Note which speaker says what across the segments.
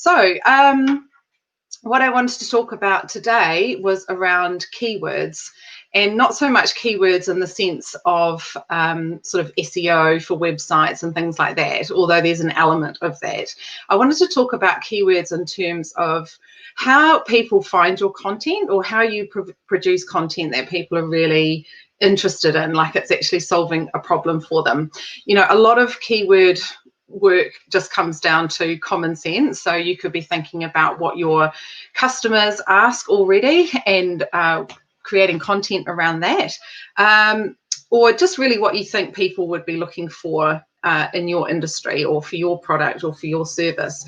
Speaker 1: So what I wanted to talk about today was around keywords, and not so much keywords in the sense of sort of SEO for websites and things like that, although there's an element of that. I wanted to talk about keywords in terms of how people find your content, or how you produce content that people are really interested in, like it's actually solving a problem for them. You know, a lot of keyword work just comes down to common sense. So you could be thinking about what your customers ask already and creating content around that, or just really what you think people would be looking for in your industry, or for your product, or for your service.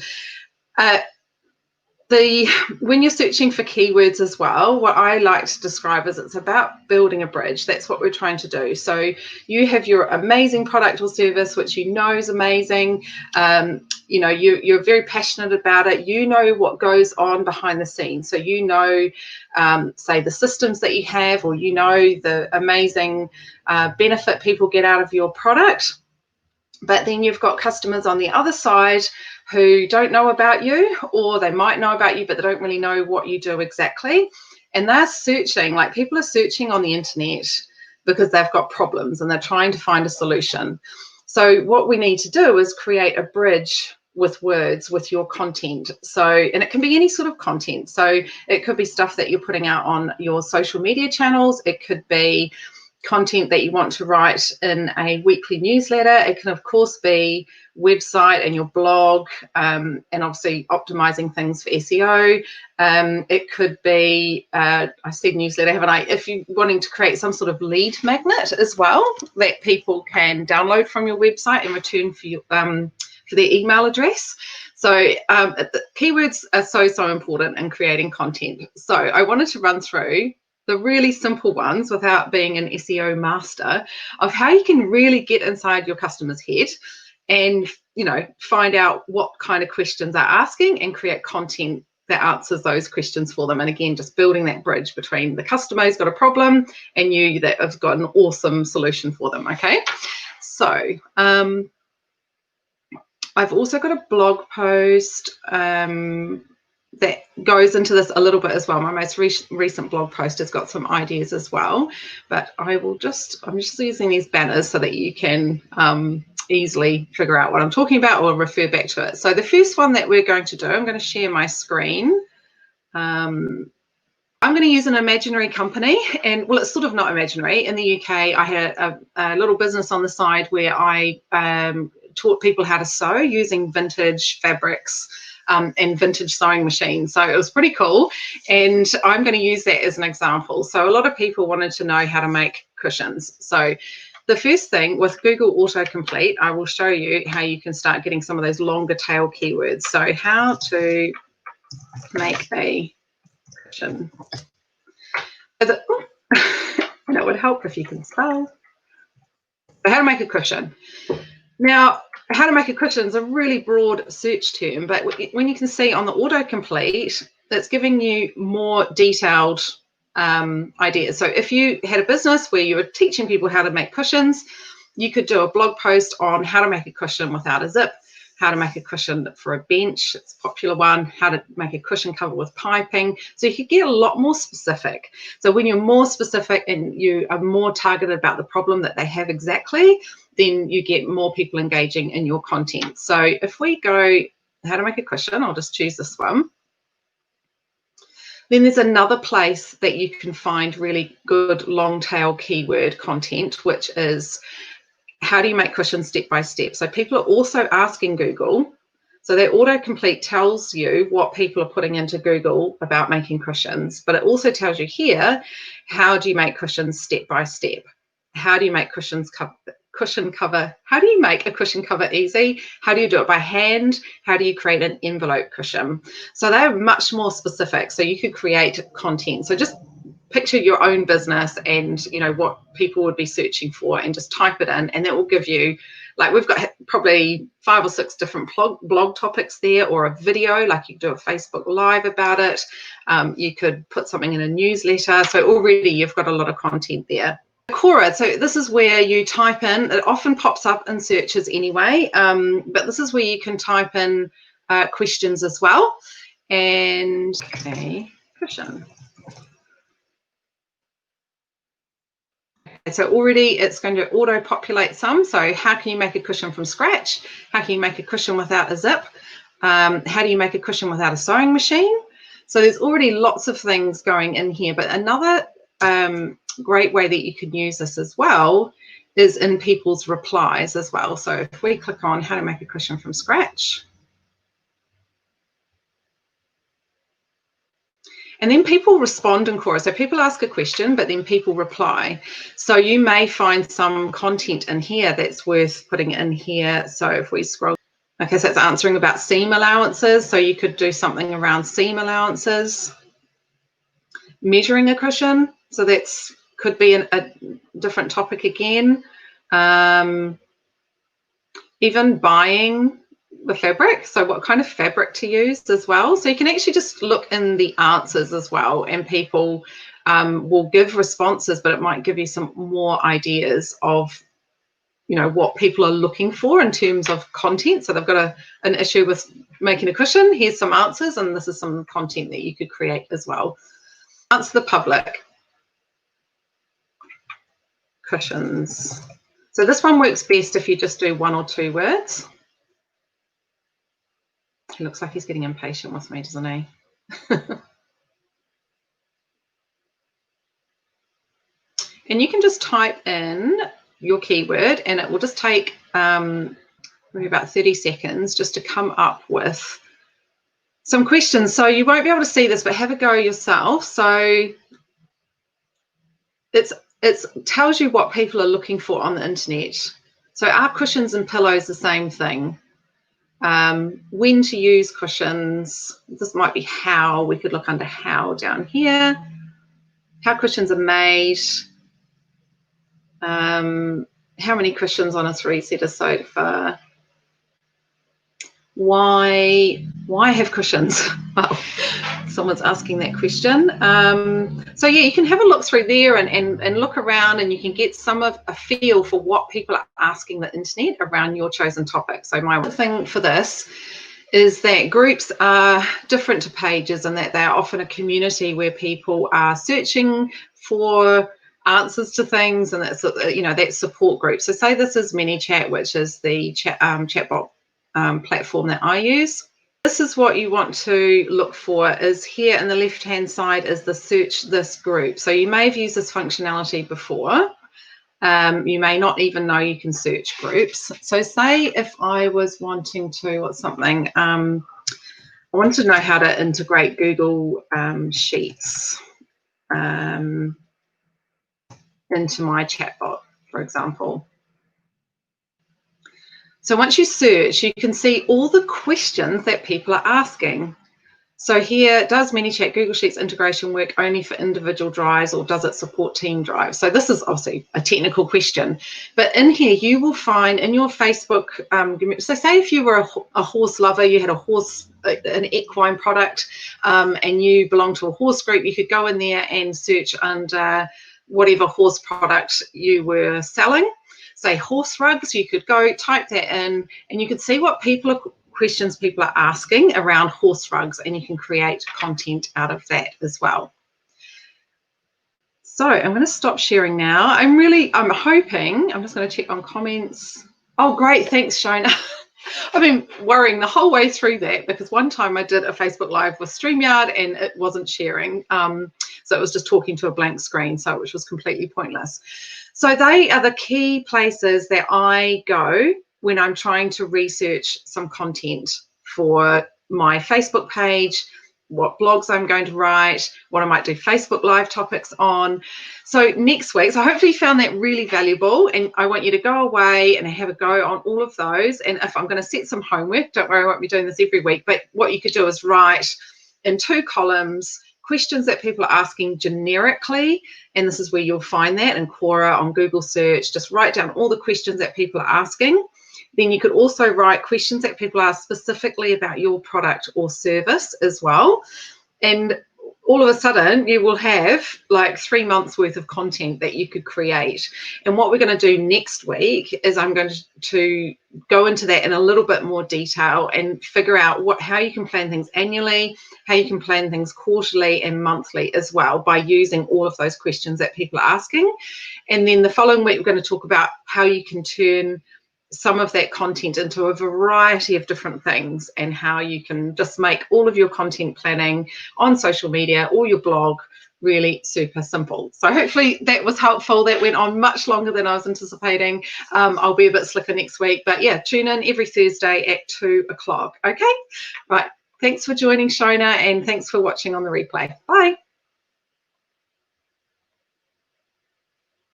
Speaker 1: When you're searching for keywords as well, what I like to describe is it's about building a bridge. That's what we're trying to do. So you have your amazing product or service, which you know is amazing. You know, you're very passionate about it. You know what goes on behind the scenes. So you know, say, the systems that you have, or you know the amazing benefit people get out of your product. But then you've got customers on the other side who don't know about you, or they might know about you, but they don't really know what you do exactly. And they're searching, like people are searching on the internet because they've got problems and they're trying to find a solution. So what we need to do is create a bridge with words, with your content. So, and it can be any sort of content. So it could be stuff that you're putting out on your social media channels. It could be content that you want to write in a weekly newsletter. It can of course be website and your blog, and obviously optimizing things for SEO. It could be, I said newsletter, haven't I? If you're wanting to create some sort of lead magnet as well, that people can download from your website in return for their email address. So keywords are so important in creating content. So I wanted to run through the really simple ones, without being an SEO master, of how you can really get inside your customer's head and, you know, find out what kind of questions they're asking and create content that answers those questions for them. And again, just building that bridge between the customer who's got a problem and you that have got an awesome solution for them. Okay, so I've also got a blog post that goes into this a little bit as well. My most recent blog post has got some ideas as well, but I'm just using these banners so that you can easily figure out what I'm talking about or refer back to it. So the first one that we're going to do, I'm going to share my screen. I'm going to use an imaginary company, and well, it's sort of not imaginary. In the UK, I had a little business on the side where I taught people how to sew using vintage fabrics and vintage sewing machines. So it was pretty cool, and I'm going to use that as an example. So a lot of people wanted to know how to make cushions. So the first thing with Google autocomplete, I will show you how you can start getting some of those longer tail keywords. So how to make a cushion. That would help if you can spell. So how to make a cushion. Now, how to make a cushion is a really broad search term, but when you can see on the autocomplete, it's giving you more detailed ideas. So if you had a business where you were teaching people how to make cushions, you could do a blog post on how to make a cushion without a zip, how to make a cushion for a bench, it's a popular one, how to make a cushion cover with piping. So you could get a lot more specific. So when you're more specific and you are more targeted about the problem that they have exactly, then you get more people engaging in your content. So if we go how to make a cushion, I'll just choose this one. Then there's another place that you can find really good long tail keyword content, which is how do you make cushions step by step. So people are also asking Google. So their autocomplete tells you what people are putting into Google about making cushions, but it also tells you here, how do you make cushions step by step? How do you make cushion cover? How do you make a cushion cover easy? How do you do it by hand? How do you create an envelope cushion? So they're much more specific. So you could create content. So just picture your own business and, you know, what people would be searching for, and just type it in, and that will give you, like, we've got probably 5 or 6 different blog topics there, or a video, like you could do a Facebook Live about it. You could put something in a newsletter. So already you've got a lot of content there. Quora, so this is where you type in, it often pops up in searches anyway, but this is where you can type in questions as well. And a cushion. So already it's going to auto-populate some. So how can you make a cushion from scratch? How can you make a cushion without a zip? How do you make a cushion without a sewing machine? So there's already lots of things going in here. But another great way that you can use this as well is in people's replies as well. So if we click on how to make a cushion from scratch, and then people respond in Quora. So people ask a question, but then people reply. So you may find some content in here that's worth putting in here. So if we scroll, okay, so it's answering about seam allowances. So you could do something around seam allowances, measuring a cushion. So that's could be a different topic again. Even buying the fabric, so what kind of fabric to use as well. So you can actually just look in the answers as well, and people will give responses, but it might give you some more ideas of, you know, what people are looking for in terms of content. So they've got an issue with making a cushion. Here's some answers, and this is some content that you could create as well. Answer the public. Cushions. So this one works best if you just do 1 or 2 words. He looks like he's getting impatient with me, doesn't he? And you can just type in your keyword, and it will just take maybe about 30 seconds just to come up with some questions. So you won't be able to see this, but have a go yourself. So it tells you what people are looking for on the internet. So are cushions and pillows the same thing? When to use cushions. This might be how. We could look under how down here. How cushions are made. How many cushions on a 3-seater sofa? Why have cushions? Well, someone's asking that question. So yeah, you can have a look through there and look around, and you can get some of a feel for what people are asking the internet around your chosen topic. So my thing for this is that groups are different to pages, and that they're often a community where people are searching for answers to things, and that's, you know, that support group. So say this is ManyChat, which is the chatbot platform that I use. This is what you want to look for. Is here in the left hand side is the search this group. So you may have used this functionality before. You may not even know you can search groups. So say if I was wanting to, what's something, I wanted to know how to integrate Google Sheets into my chatbot, for example. So once you search, you can see all the questions that people are asking. So here, does ManyChat Google Sheets integration work only for individual drives, or does it support team drives? So this is obviously a technical question, but in here you will find in your Facebook, so say if you were a horse lover, you had a horse, an equine product, and you belong to a horse group, you could go in there and search under whatever horse product you were selling. Say horse rugs, you could go type that in, and you could see what questions people are asking around horse rugs, and you can create content out of that as well. So I'm going to stop sharing now. I'm hoping, I'm just going to check on comments. Oh, great. Thanks, Shona. I've been worrying the whole way through that, because one time I did a Facebook Live with StreamYard and it wasn't sharing. So it was just talking to a blank screen, which was completely pointless. So they are the key places that I go when I'm trying to research some content for my Facebook page, what blogs I'm going to write, what I might do Facebook Live topics on. So next week, so hopefully you found that really valuable, and I want you to go away and have a go on all of those. And if I'm going to set some homework, don't worry, I won't be doing this every week, but what you could do is write in 2 columns questions that people are asking generically, and this is where you'll find that in Quora, on Google search. Just write down all the questions that people are asking. Then you could also write questions that people ask specifically about your product or service as well. And all of a sudden you will have like 3 months worth of content that you could create. And what we're going to do next week is I'm going to go into that in a little bit more detail and figure out how you can plan things annually, how you can plan things quarterly and monthly as well, by using all of those questions that people are asking. And then the following week, we're going to talk about how you can turn some of that content into a variety of different things, and how you can just make all of your content planning on social media or your blog really super simple. So hopefully that was helpful. That went on much longer than I was anticipating. I'll be a bit slicker next week, but yeah, tune in every Thursday at 2 o'clock. Okay, right. Thanks for joining, Shona, and thanks for watching on the replay. Bye.